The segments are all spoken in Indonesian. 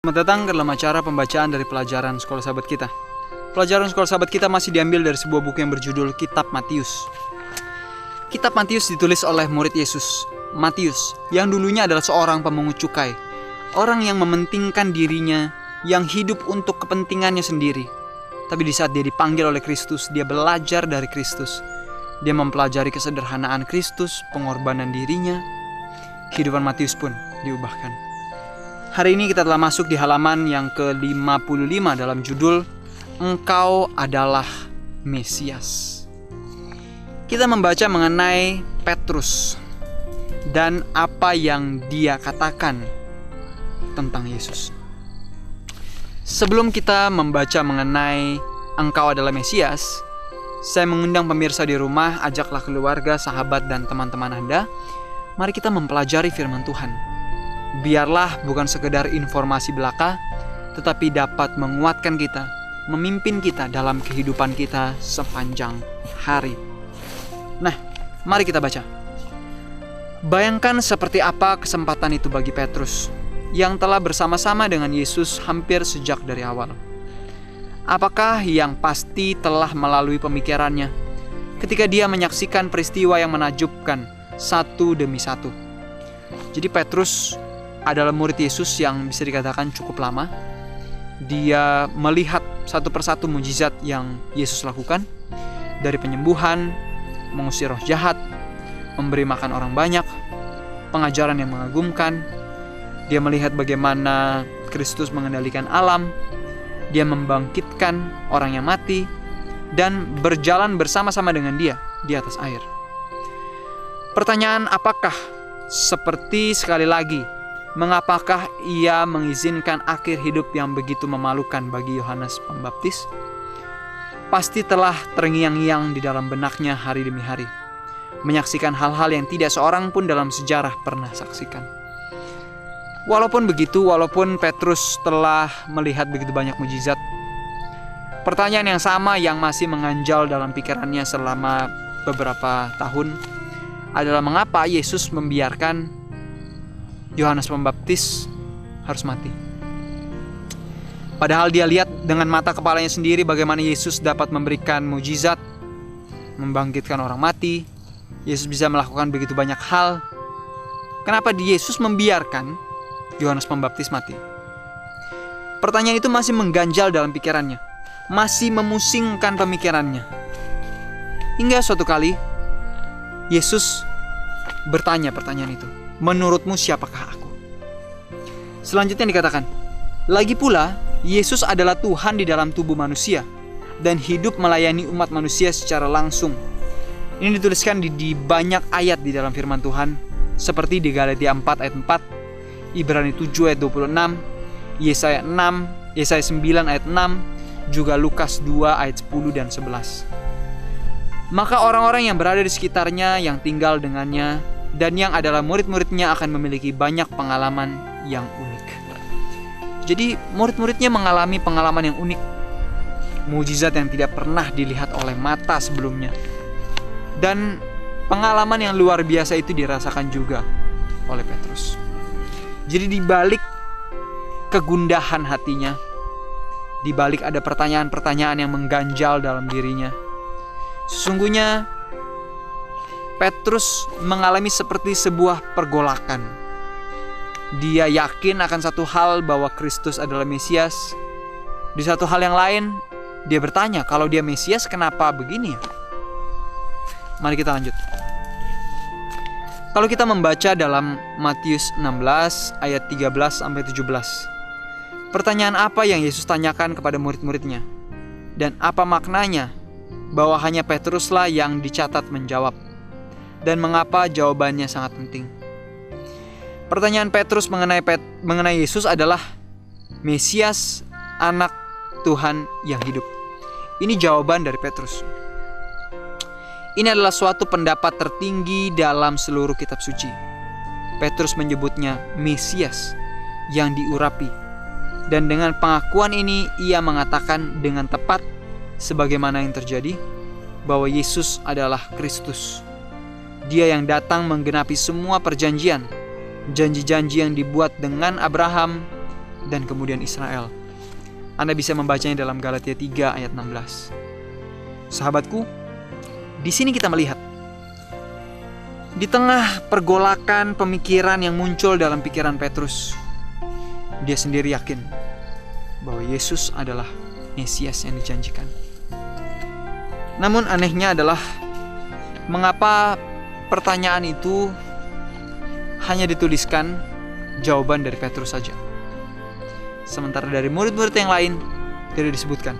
Selamat datang ke dalam acara pembacaan dari pelajaran Sekolah Sahabat Kita. Pelajaran Sekolah Sahabat Kita masih diambil dari sebuah buku yang berjudul Kitab Matius. Kitab Matius ditulis oleh murid Yesus, Matius, yang dulunya adalah seorang pemungut cukai, orang yang mementingkan dirinya, yang hidup untuk kepentingannya sendiri. Tapi di saat dia dipanggil oleh Kristus, dia belajar dari Kristus. Dia mempelajari kesederhanaan Kristus, pengorbanan dirinya. Kehidupan Matius pun diubahkan. Hari ini kita telah masuk di halaman yang ke-55 dalam judul Engkau adalah Mesias. Kita membaca mengenai Petrus dan apa yang dia katakan tentang Yesus. Sebelum kita membaca mengenai Engkau adalah Mesias, saya mengundang pemirsa di rumah, ajaklah keluarga, sahabat, dan teman-teman Anda. Mari kita mempelajari firman Tuhan. Biarlah bukan sekedar informasi belaka, tetapi dapat menguatkan kita, memimpin kita dalam kehidupan kita sepanjang hari. Nah, mari kita baca. Bayangkan seperti apa kesempatan itu bagi Petrus, yang telah bersama-sama dengan Yesus hampir sejak dari awal. Apakah yang pasti telah melalui pemikirannya ketika dia menyaksikan peristiwa yang menakjubkan satu demi satu. Jadi Petrus adalah murid Yesus yang bisa dikatakan cukup lama. Dia melihat satu persatu mujizat yang Yesus lakukan, dari penyembuhan, mengusir roh jahat, memberi makan orang banyak, pengajaran yang mengagumkan. Dia melihat bagaimana Kristus mengendalikan alam, dia membangkitkan orang yang mati, dan berjalan bersama-sama dengan dia di atas air. Pertanyaan apakah seperti sekali lagi, mengapakah ia mengizinkan akhir hidup yang begitu memalukan bagi Yohanes Pembaptis? Pasti telah terngiang-ngiang di dalam benaknya hari demi hari, menyaksikan hal-hal yang tidak seorang pun dalam sejarah pernah saksikan. Walaupun begitu, walaupun Petrus telah melihat begitu banyak mujizat, pertanyaan yang sama yang masih mengganjal dalam pikirannya selama beberapa tahun adalah mengapa Yesus membiarkan Yohanes Pembaptis harus mati. Padahal dia lihat dengan mata kepalanya sendiri bagaimana Yesus dapat memberikan mujizat, membangkitkan orang mati. Yesus bisa melakukan begitu banyak hal. Kenapa Yesus membiarkan Yohanes Pembaptis mati? Pertanyaan itu masih mengganjal dalam pikirannya, masih memusingkan pemikirannya. Hingga suatu kali Yesus bertanya pertanyaan itu, menurutmu siapakah aku? Selanjutnya dikatakan, lagi pula Yesus adalah Tuhan di dalam tubuh manusia dan hidup melayani umat manusia secara langsung. Ini dituliskan di banyak ayat di dalam firman Tuhan, seperti di Galatia 4 ayat 4, Ibrani 7 ayat 26, Yesaya 6, Yesaya 9 ayat 6, juga Lukas 2 ayat 10 dan 11. Maka orang-orang yang berada di sekitarnya, yang tinggal dengannya, dan yang adalah murid-muridnya akan memiliki banyak pengalaman yang unik. Jadi murid-muridnya mengalami pengalaman yang unik, mujizat yang tidak pernah dilihat oleh mata sebelumnya. Dan pengalaman yang luar biasa itu dirasakan juga oleh Petrus. Jadi di balik kegundahan hatinya, di balik ada pertanyaan-pertanyaan yang mengganjal dalam dirinya, sesungguhnya Petrus mengalami seperti sebuah pergolakan. Dia yakin akan satu hal bahwa Kristus adalah Mesias. Di satu hal yang lain, dia bertanya, kalau dia Mesias kenapa begini? Mari kita lanjut. Kalau kita membaca dalam Matius 16 ayat 13-17, pertanyaan apa yang Yesus tanyakan kepada murid-muridnya? Dan apa maknanya bahwa hanya Petruslah yang dicatat menjawab? Dan mengapa jawabannya sangat penting? Pertanyaan Petrus mengenai Yesus adalah Mesias, anak Tuhan yang hidup. Ini jawaban dari Petrus. Ini adalah suatu pendapat tertinggi dalam seluruh kitab suci. Petrus menyebutnya Mesias yang diurapi. Dan dengan pengakuan ini ia mengatakan dengan tepat sebagaimana yang terjadi bahwa Yesus adalah Kristus. Dia yang datang menggenapi semua perjanjian, janji-janji yang dibuat dengan Abraham, dan kemudian Israel. Anda bisa membacanya dalam Galatia 3 ayat 16. Sahabatku, di sini kita melihat di tengah pergolakan pemikiran yang muncul dalam pikiran Petrus, dia sendiri yakin bahwa Yesus adalah Mesias yang dijanjikan. Namun anehnya adalah mengapa pertanyaan itu hanya dituliskan jawaban dari Petrus saja, sementara dari murid-murid yang lain tidak disebutkan.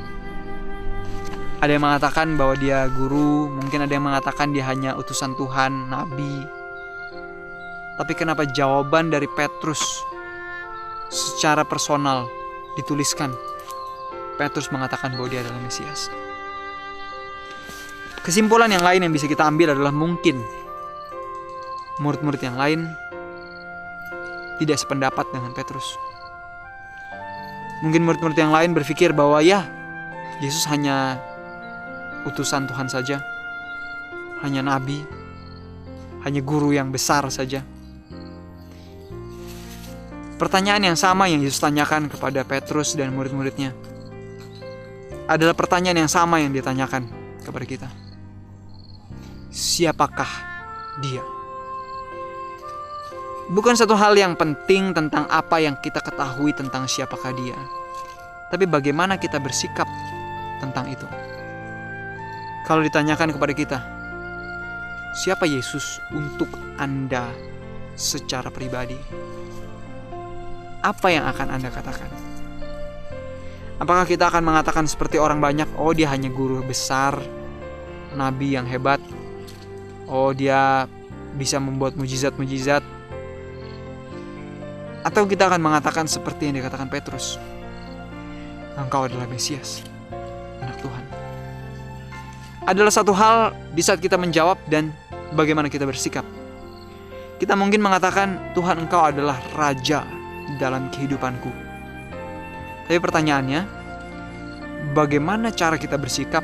Ada yang mengatakan bahwa dia guru, mungkin ada yang mengatakan dia hanya utusan Tuhan, nabi. Tapi kenapa jawaban dari Petrus secara personal dituliskan? Petrus mengatakan bahwa dia adalah Mesias. Kesimpulan yang lain yang bisa kita ambil adalah mungkin murid-murid yang lain tidak sependapat dengan Petrus. Mungkin murid-murid yang lain berpikir bahwa ya, Yesus hanya utusan Tuhan saja, hanya nabi, hanya guru yang besar saja. Pertanyaan yang sama yang Yesus tanyakan kepada Petrus dan murid-muridnya adalah pertanyaan yang sama yang ditanyakan kepada kita. Siapakah dia? Bukan satu hal yang penting tentang apa yang kita ketahui tentang siapakah dia, tapi bagaimana kita bersikap tentang itu. Kalau ditanyakan kepada kita, siapa Yesus untuk Anda secara pribadi? Apa yang akan Anda katakan? Apakah kita akan mengatakan seperti orang banyak, oh dia hanya guru besar, nabi yang hebat, oh dia bisa membuat mujizat-mujizat? Atau kita akan mengatakan seperti yang dikatakan Petrus, engkau adalah Mesias, anak Tuhan. Adalah satu hal di saat kita menjawab dan bagaimana kita bersikap. Kita mungkin mengatakan, Tuhan engkau adalah Raja dalam kehidupanku. Tapi pertanyaannya, bagaimana cara kita bersikap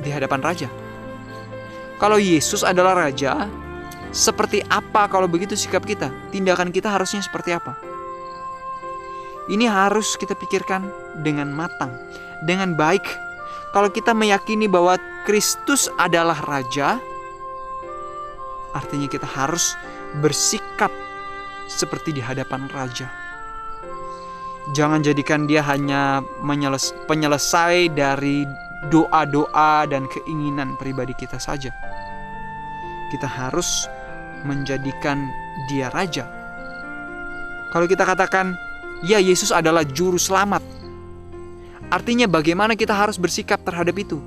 di hadapan Raja? Kalau Yesus adalah Raja, seperti apa kalau begitu sikap kita? Tindakan kita harusnya seperti apa? Ini harus kita pikirkan dengan matang, dengan baik. Kalau kita meyakini bahwa Kristus adalah Raja, artinya kita harus bersikap seperti di hadapan Raja. Jangan jadikan dia hanya penyelesai dari doa-doa dan keinginan pribadi kita saja. Kita harus menjadikan dia Raja. Kalau kita katakan, ya Yesus adalah juru selamat, artinya bagaimana kita harus bersikap terhadap itu?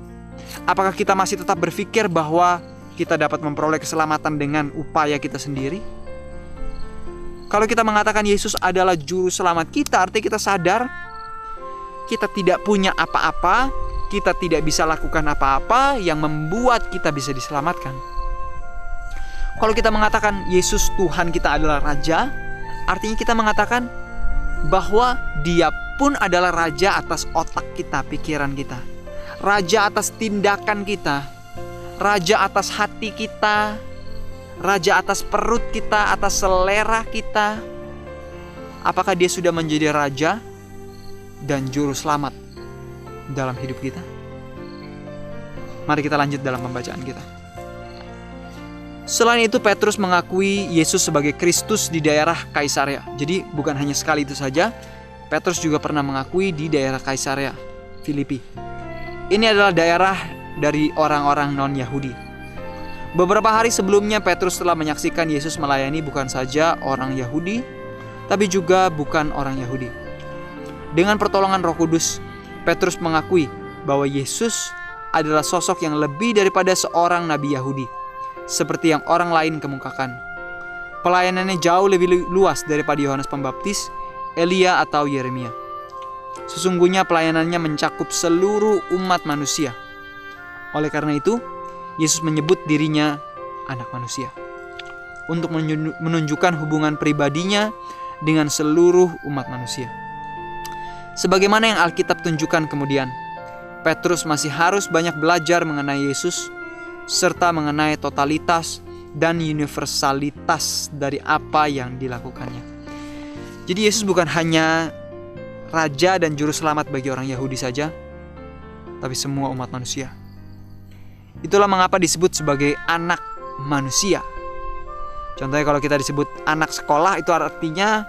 Apakah kita masih tetap berpikir bahwa kita dapat memperoleh keselamatan dengan upaya kita sendiri? Kalau kita mengatakan Yesus adalah juru selamat kita, artinya kita sadar kita tidak punya apa-apa, kita tidak bisa lakukan apa-apa yang membuat kita bisa diselamatkan. Kalau kita mengatakan Yesus Tuhan kita adalah Raja, artinya kita mengatakan bahwa dia pun adalah Raja atas otak kita, pikiran kita, Raja atas tindakan kita, Raja atas hati kita, Raja atas perut kita, atas selera kita. Apakah dia sudah menjadi Raja dan Juru Selamat dalam hidup kita? Mari kita lanjut dalam pembacaan kita. Selain itu, Petrus mengakui Yesus sebagai Kristus di daerah Kaisarea. Jadi bukan hanya sekali itu saja, Petrus juga pernah mengakui di daerah Kaisarea Filipi. Ini adalah daerah dari orang-orang non-Yahudi. Beberapa hari sebelumnya Petrus telah menyaksikan Yesus melayani bukan saja orang Yahudi, tapi juga bukan orang Yahudi. Dengan pertolongan Roh Kudus, Petrus mengakui bahwa Yesus adalah sosok yang lebih daripada seorang nabi Yahudi, seperti yang orang lain kemukakan. Pelayanannya jauh lebih luas daripada Yohanes Pembaptis, Elia atau Yeremia. Sesungguhnya pelayanannya mencakup seluruh umat manusia. Oleh karena itu, Yesus menyebut dirinya anak manusia untuk menunjukkan hubungan pribadinya dengan seluruh umat manusia. Sebagaimana yang Alkitab tunjukkan kemudian, Petrus masih harus banyak belajar mengenai Yesus serta mengenai totalitas dan universalitas dari apa yang dilakukannya. Jadi Yesus bukan hanya raja dan juru selamat bagi orang Yahudi saja, tapi semua umat manusia. Itulah mengapa disebut sebagai anak manusia. Contohnya kalau kita disebut anak sekolah, itu artinya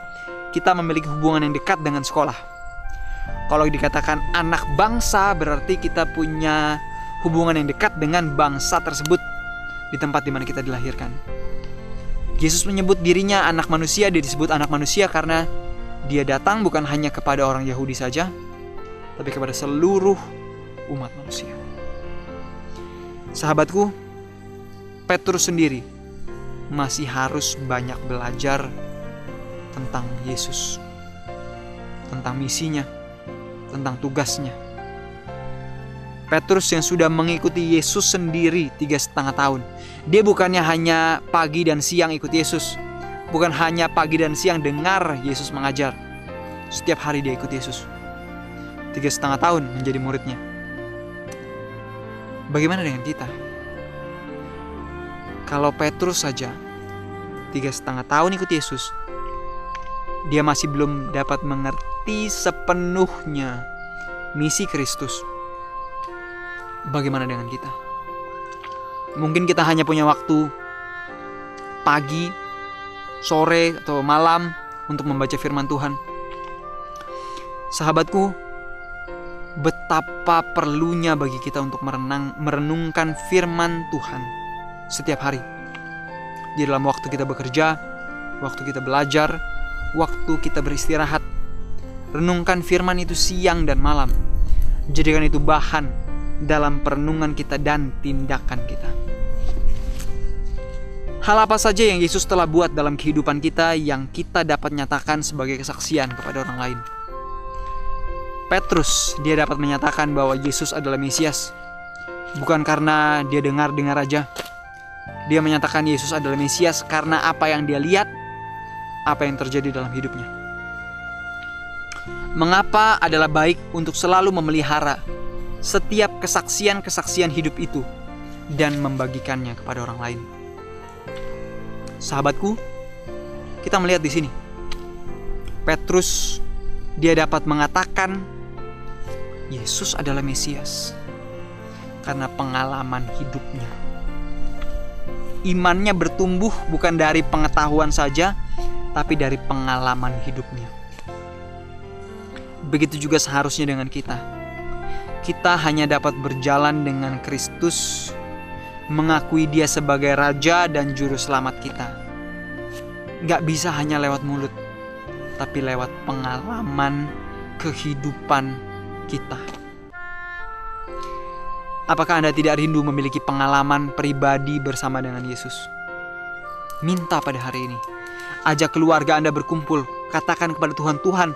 kita memiliki hubungan yang dekat dengan sekolah. Kalau dikatakan anak bangsa, berarti kita punya hubungan yang dekat dengan bangsa tersebut di tempat di mana kita dilahirkan. Yesus menyebut dirinya anak manusia. Dia disebut anak manusia karena dia datang bukan hanya kepada orang Yahudi saja, tapi kepada seluruh umat manusia. Sahabatku, Petrus sendiri masih harus banyak belajar tentang Yesus, tentang misinya, tentang tugasnya. Petrus yang sudah mengikuti Yesus sendiri 3,5 tahun. Dia bukannya hanya pagi dan siang ikut Yesus, bukan hanya pagi dan siang dengar Yesus mengajar. Setiap hari dia ikut Yesus. 3,5 tahun menjadi muridnya. Bagaimana dengan kita? Kalau Petrus saja 3,5 tahun ikut Yesus, dia masih belum dapat mengerti sepenuhnya misi Kristus. Bagaimana dengan kita? Mungkin kita hanya punya waktu pagi, sore, atau malam untuk membaca firman Tuhan. Sahabatku, betapa perlunya bagi kita untuk merenungkan firman Tuhan setiap hari. Di dalam waktu kita bekerja, waktu kita belajar, waktu kita beristirahat. Renungkan firman itu siang dan malam. Jadikan itu bahan dalam perenungan kita dan tindakan kita. Hal apa saja yang Yesus telah buat dalam kehidupan kita yang kita dapat nyatakan sebagai kesaksian kepada orang lain. Petrus, dia dapat menyatakan bahwa Yesus adalah Mesias, bukan karena dia dengar aja. Dia menyatakan Yesus adalah Mesias karena apa yang dia lihat, apa yang terjadi dalam hidupnya. Mengapa adalah baik untuk selalu memelihara setiap kesaksian-kesaksian hidup itu dan membagikannya kepada orang lain. Sahabatku, kita melihat di sini Petrus, dia dapat mengatakan Yesus adalah Mesias karena pengalaman hidupnya. Imannya bertumbuh bukan dari pengetahuan saja, tapi dari pengalaman hidupnya. Begitu juga seharusnya dengan kita. Kita hanya dapat berjalan dengan Kristus, mengakui Dia sebagai Raja dan Juru Selamat kita. Gak bisa hanya lewat mulut, tapi lewat pengalaman kehidupan kita. Apakah Anda tidak rindu memiliki pengalaman pribadi bersama dengan Yesus? Minta pada hari ini. Ajak keluarga Anda berkumpul. Katakan kepada Tuhan, Tuhan,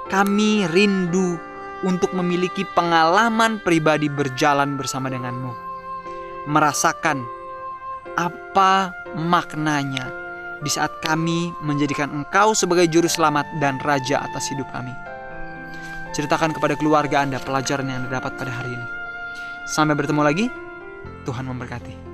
kami rindu untuk memiliki pengalaman pribadi berjalan bersama denganmu. Merasakan apa maknanya di saat kami menjadikan Engkau sebagai Juru Selamat dan Raja atas hidup kami. Ceritakan kepada keluarga Anda pelajaran yang Anda dapat pada hari ini. Sampai bertemu lagi, Tuhan memberkati.